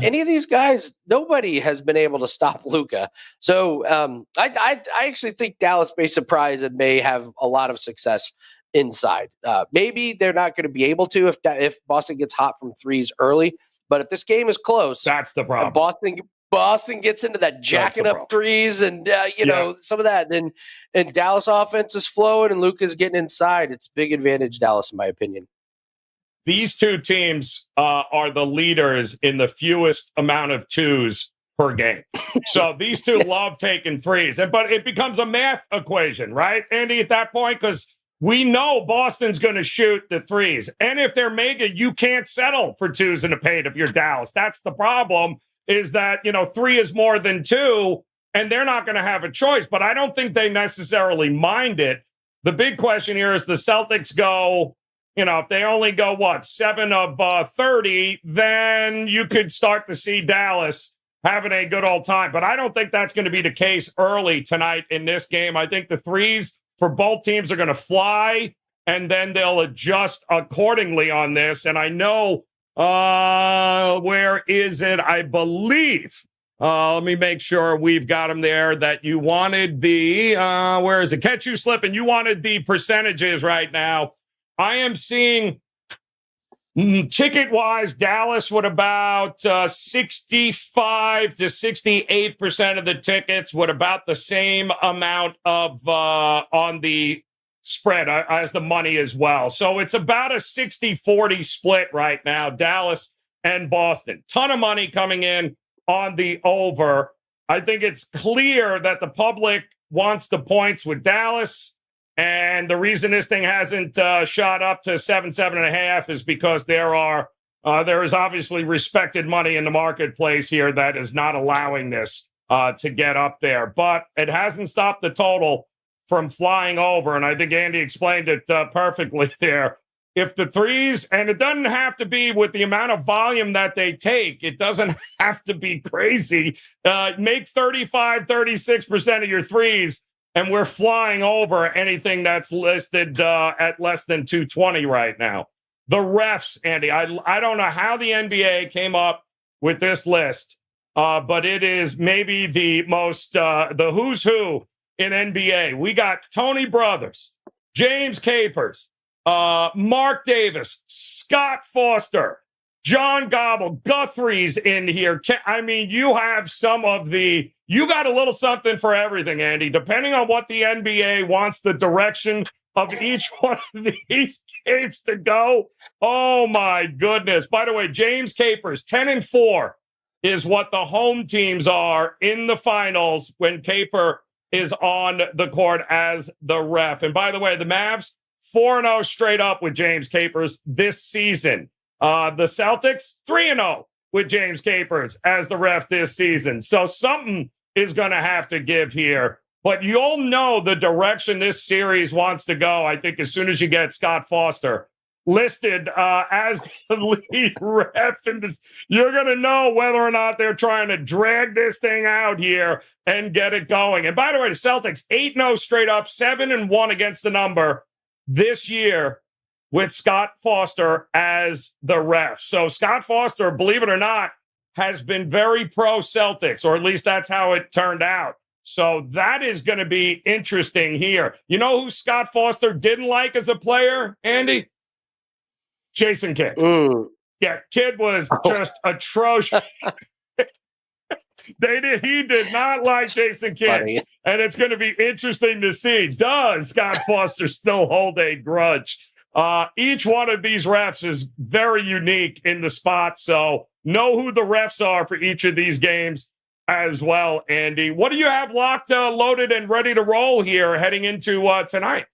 Any of these guys, nobody has been able to stop Luka. So I actually think Dallas may surprise and may have a lot of success inside. Maybe they're not going to be able to if Boston gets hot from threes early. But if this game is close, that's the problem. And Boston gets into that jacking up threes and some of that, and Dallas offense is flowing and Luka's getting inside. It's big advantage Dallas, in my opinion. These two teams are the leaders in the fewest amount of twos per game. So these two love taking threes, but it becomes a math equation, right, Andy, at that point, because we know Boston's going to shoot the threes. And if they're mega, you can't settle for twos in the paint if you're Dallas. That's the problem, is that, three is more than two, and they're not going to have a choice. But I don't think they necessarily mind it. The big question here is the Celtics go, if they only go, 7 of 30, then you could start to see Dallas having a good old time. But I don't think that's going to be the case early tonight in this game. I think the threes for both teams are going to fly, and then they'll adjust accordingly on this. And I know, where is it? I believe, let me make sure we've got them there, that you wanted the, where is it? Catch you slipping. You wanted the percentages right now. I am seeing ticket-wise, Dallas with about 65 to 68% of the tickets, with about the same amount of on the spread as the money as well. So it's about a 60-40 split right now, Dallas and Boston. Ton of money coming in on the over. I think it's clear that the public wants the points with Dallas. And the reason this thing hasn't shot up to 7.5 is because there is obviously respected money in the marketplace here that is not allowing this to get up there. But it hasn't stopped the total from flying over. And I think Andy explained it perfectly there. If the threes, and it doesn't have to be with the amount of volume that they take, it doesn't have to be crazy. Make 35, 36% of your threes, and we're flying over anything that's listed at less than 220 right now. The refs, Andy, I don't know how the NBA came up with this list, but it is maybe the most, the who's who in NBA. We got Tony Brothers, James Capers, Mark Davis, Scott Foster, John Gobble, Guthrie's in here. I mean, you have you got a little something for everything, Andy, depending on what the NBA wants the direction of each one of these games to go. Oh, my goodness. By the way, James Capers, 10-4 is what the home teams are in the finals when Caper is on the court as the ref. And by the way, the Mavs, 4-0 straight up with James Capers this season. The Celtics, 3-0 with James Capers as the ref this season. So something is going to have to give here. But you'll know the direction this series wants to go, I think, as soon as you get Scott Foster listed as the lead ref. You're going to know whether or not they're trying to drag this thing out here and get it going. And by the way, the Celtics, 8-0 straight up, 7-1 against the number this year with Scott Foster as the ref. So Scott Foster, believe it or not, has been very pro-Celtics, or at least that's how it turned out. So that is going to be interesting here. You know who Scott Foster didn't like as a player, Andy? Jason Kidd. Yeah, Kidd was just atrocious. He did not like Jason Kidd. Funny. And it's going to be interesting to see, does Scott Foster still hold a grudge? Each one of these refs is very unique in the spot, so know who the refs are for each of these games as well, Andy. What do you have locked, loaded, and ready to roll here heading into tonight?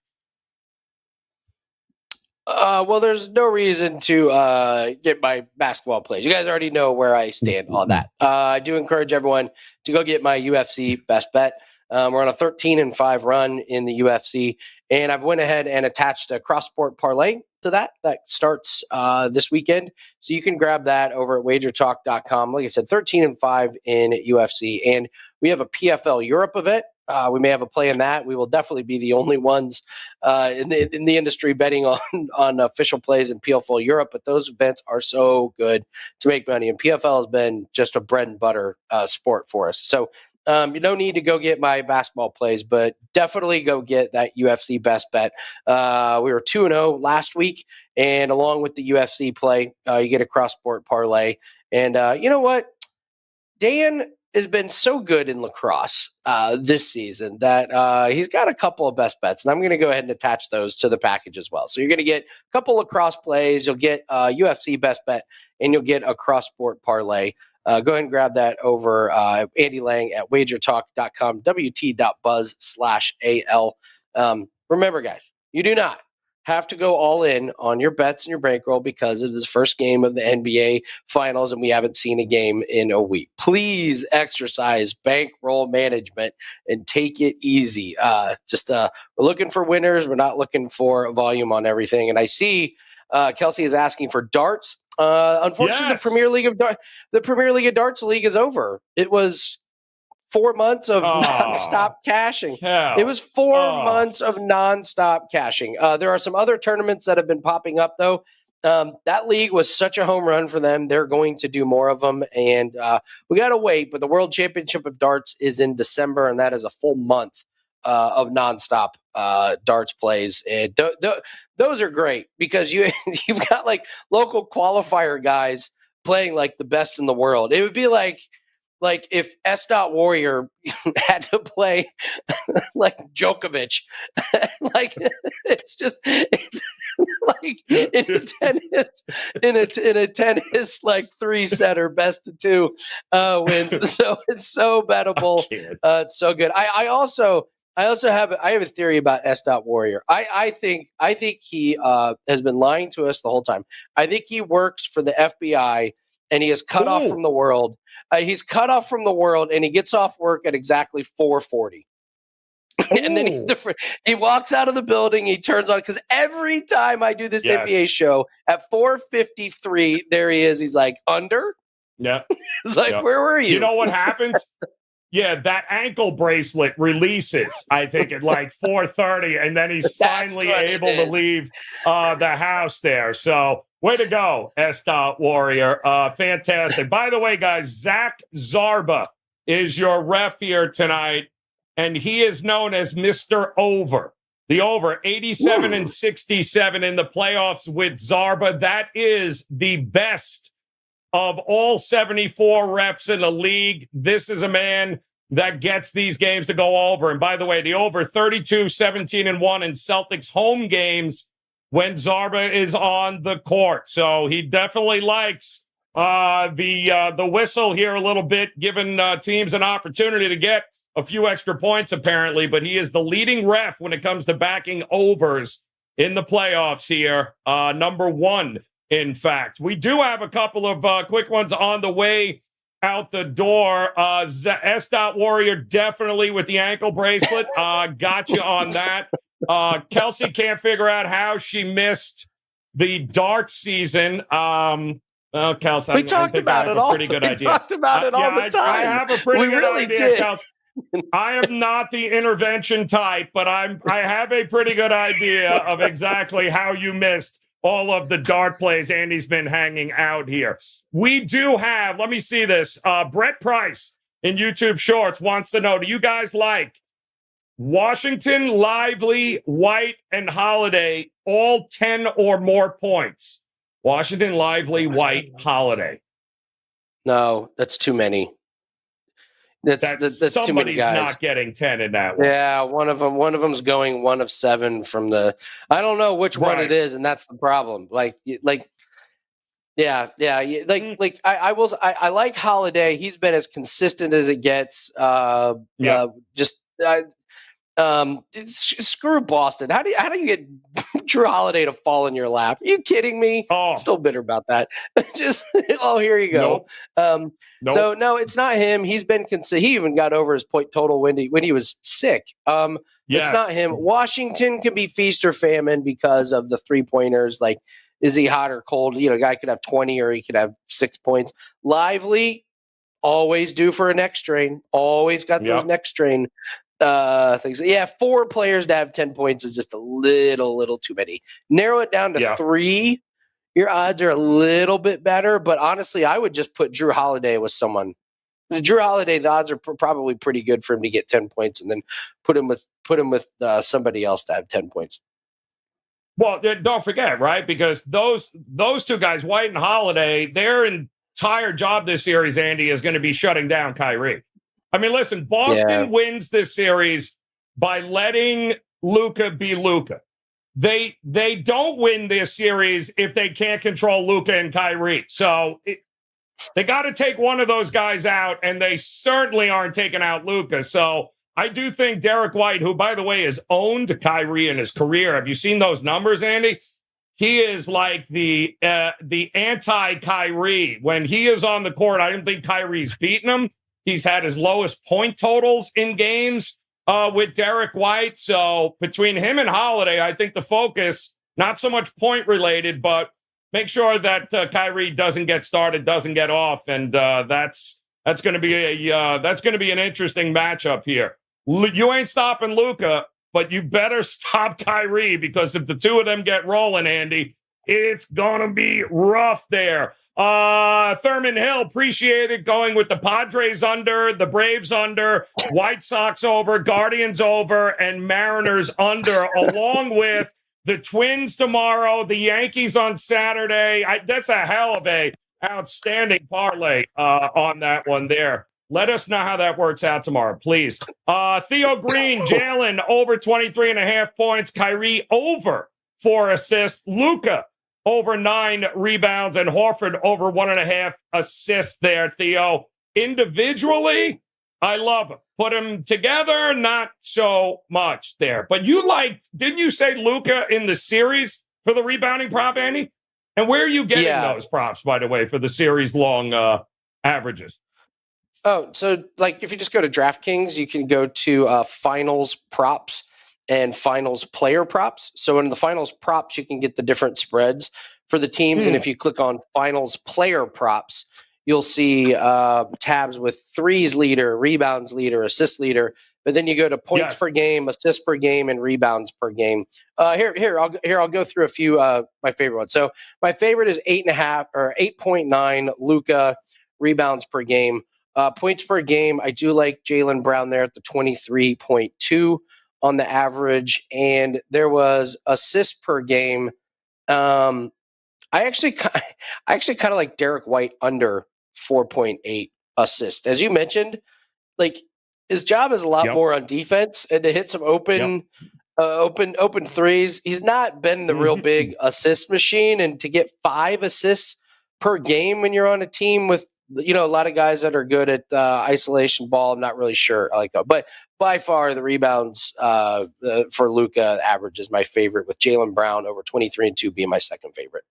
Well, there's no reason to get my basketball plays. You guys already know where I stand on that. I do encourage everyone to go get my UFC best bet. We're on a 13-5 run in the UFC, and I've went ahead and attached a cross-sport parlay to that starts this weekend. So you can grab that over at WagerTalk.com. Like I said, 13-5 in UFC, and we have a PFL Europe event. We may have a play in that. We will definitely be the only ones in the industry betting on official plays in PFL Europe, but those events are so good to make money, and PFL has been just a bread and butter sport for us. So You don't need to go get my basketball plays, but definitely go get that UFC best bet. We were 2-0 last week, and along with the UFC play, you get a cross-sport parlay. And you know what? Dan has been so good in lacrosse this season that he's got a couple of best bets, and I'm going to go ahead and attach those to the package as well. So you're going to get a couple of cross plays, you'll get UFC best bet, and you'll get a cross-sport parlay. Go ahead and grab that over Andy Lang at wagertalk.com, wt.buzz/AL. Remember, guys, you do not have to go all in on your bets and your bankroll because it is the first game of the NBA Finals and we haven't seen a game in a week. Please exercise bankroll management and take it easy. We're looking for winners. We're not looking for volume on everything. And I see Kelsey is asking for darts. Unfortunately, Yes. the Premier League of Darts League is over. It was 4 months of nonstop cashing. Hell. It was 4 months of nonstop cashing. There are some other tournaments that have been popping up, though. That league was such a home run for them. They're going to do more of them, and we got to wait. But the World Championship of Darts is in December, and that is a full month of nonstop darts plays. And those are great because you've got like local qualifier guys playing like the best in the world. It would be like if S. Warrior had to play like Djokovic, like it's like in a tennis like 3-setter best of 2 wins. So it's so bettable. It's so good. I also have a theory about S. Warrior. I think he has been lying to us the whole time. I think he works for the FBI. And he is cut off from the world. He's cut off from the world, and he gets off work at exactly 4:40. And then he walks out of the building. He turns on because every time I do this NBA show at 4:53, there he is. He's like under. Yeah. It's like, where were you? You know what happens? Yeah, that ankle bracelet releases, I think, at like 4:30, and then he's finally able to leave the house there. So way to go, S. Warrior. Fantastic. By the way, guys, Zach Zarba is your ref here tonight, and he is known as Mr. Over. The over, 87 and 67 in the playoffs with Zarba. That is the best of all 74 reps in the league. This is a man that gets these games to go over. And by the way, the over 32, 17, and 1 in Celtics home games when Zarba is on the court. So he definitely likes the whistle here a little bit, giving teams an opportunity to get a few extra points, apparently. But he is the leading ref when it comes to backing overs in the playoffs here. Number 1. In fact, we do have a couple of quick ones on the way out the door. S. Warrior definitely with the ankle bracelet. Got you on that. Kelsey can't figure out how she missed the dart season. Kelsey, we talked about it all. Pretty good idea. Talked about it all the time. I have a pretty good really idea, did. Kelsey. I am not the intervention type, but I have a pretty good idea of exactly how you missed all of the dart plays Andy's been hanging out here. We do have, let me see this. Brett Price in YouTube Shorts wants to know, do you guys like Washington, Lively, White, and Holiday, all 10 or more points? Washington, Lively, White, Holiday. No, that's too many. That's too many guys. Not getting 10 in that one. Yeah, one of them's going 1 of 7 from the. I don't know which one it is, and that's the problem. I like Holiday. He's been as consistent as it gets. Screw Boston. How do you get Drew Holiday to fall in your lap? Are you kidding me? Still bitter about that. Here you go. Nope. So no, it's not him. He's been he even got over his point total when he was sick. It's not him. Washington can be feast or famine because of the 3-pointers. Like, is he hot or cold? A guy could have 20 or he could have 6 points. Lively, always due for a neck strain. Always got those neck strain things. Yeah, 4 players to have 10 points is just a little too many. Narrow it down to 3. Your odds are a little bit better, but honestly, I would just put Drew Holiday with someone Drew Holiday, the odds are probably pretty good for him to get 10 points, and then put him with somebody else to have 10 points. Well, don't forget, right? Because those two guys, White and Holiday, their entire job this series, Andy, is going to be shutting down Kyrie. I mean, listen, Boston wins this series by letting Luka be Luka. They don't win this series if they can't control Luka and Kyrie. So they got to take one of those guys out, and they certainly aren't taking out Luka. So I do think Derek White, who, by the way, has owned Kyrie in his career. Have you seen those numbers, Andy? He is like the anti-Kyrie. When he is on the court, I don't think Kyrie's beaten him. He's had his lowest point totals in games with Derek White. So between him and Holiday, I think the focus, not so much point related, but make sure that Kyrie doesn't get started, doesn't get off, and that's going to be an interesting matchup here. You ain't stopping Luka, but you better stop Kyrie, because if the two of them get rolling, Andy, it's gonna be rough there. Thurman Hill, appreciate it, going with the Padres under, the Braves under, White Sox over, Guardians over, and Mariners under, along with the Twins tomorrow, the Yankees on Saturday. That's a hell of a outstanding parlay on that one there. Let us know how that works out tomorrow, please. Theo Green, Jalen over 23.5 points. Kyrie over 4 assists. Luka over 9 rebounds. And Horford over 1.5 assists there, Theo. Individually, I love him. Put them together, not so much there. But didn't you say Luka in the series for the rebounding prop, Andy? And where are you getting those props, by the way, for the series long averages? Oh, so like if you just go to DraftKings, you can go to finals props and finals player props. So in the finals props, you can get the different spreads for the teams. And if you click on finals player props, you'll see tabs with threes leader, rebounds leader, assist leader. But then you go to points per game, assists per game, and rebounds per game. I'll go through a few my favorite ones. So my favorite is 8.5 or 8.9 Luka rebounds per game. Points per game, I do like Jaylen Brown there at the 23.2 on the average. And there was assists per game. I actually kind of like Derek White under 4.8 assists. As you mentioned, like his job is a lot more on defense and to hit some open threes. He's not been the real big assist machine, and to get 5 assists per game when you're on a team with a lot of guys that are good at isolation ball, I'm not really sure I like that. But by far the rebounds for Luka average is my favorite, with Jaylen Brown over 23.2 being my second favorite.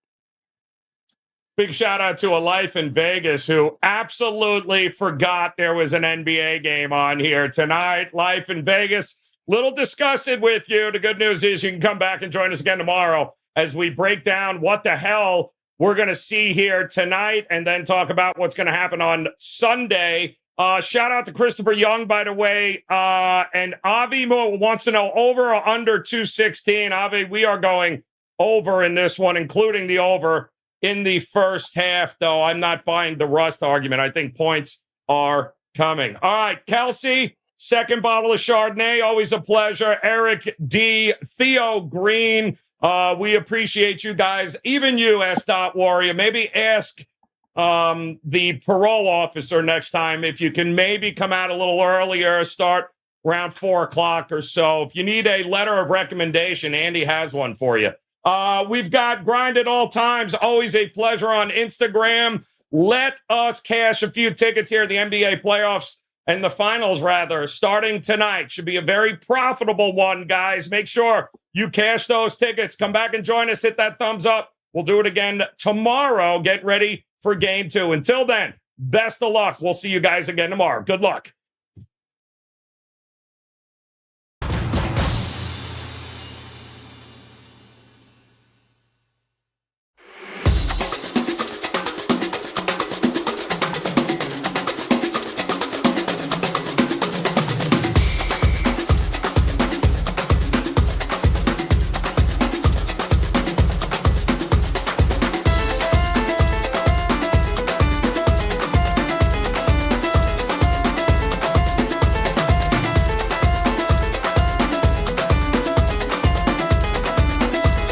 Big shout out to a Life in Vegas who absolutely forgot there was an NBA game on here tonight. Life in Vegas, little disgusted with you. The good news is you can come back and join us again tomorrow as we break down what the hell we're going to see here tonight, and then talk about what's going to happen on Sunday. Shout out to Christopher Young, by the way. And Avi wants to know over or under 216. Avi, we are going over in this one, including the over in the first half, though. I'm not buying the rust argument. I think points are coming. All right, Kelsey, second bottle of Chardonnay. Always a pleasure. Eric D. Theo Green. We appreciate you guys. Even you, S. Warrior. Maybe ask the parole officer next time if you can maybe come out a little earlier, start around 4 o'clock or so. If you need a letter of recommendation, Andy has one for you. We've got Grind at All Times. Always a pleasure on Instagram. Let us cash a few tickets here at the NBA playoffs and the finals, rather, starting tonight. Should be a very profitable one, guys. Make sure you cash those tickets. Come back and join us. Hit that thumbs up. We'll do it again tomorrow. Get ready for game 2. Until then, best of luck. We'll see you guys again tomorrow. Good luck.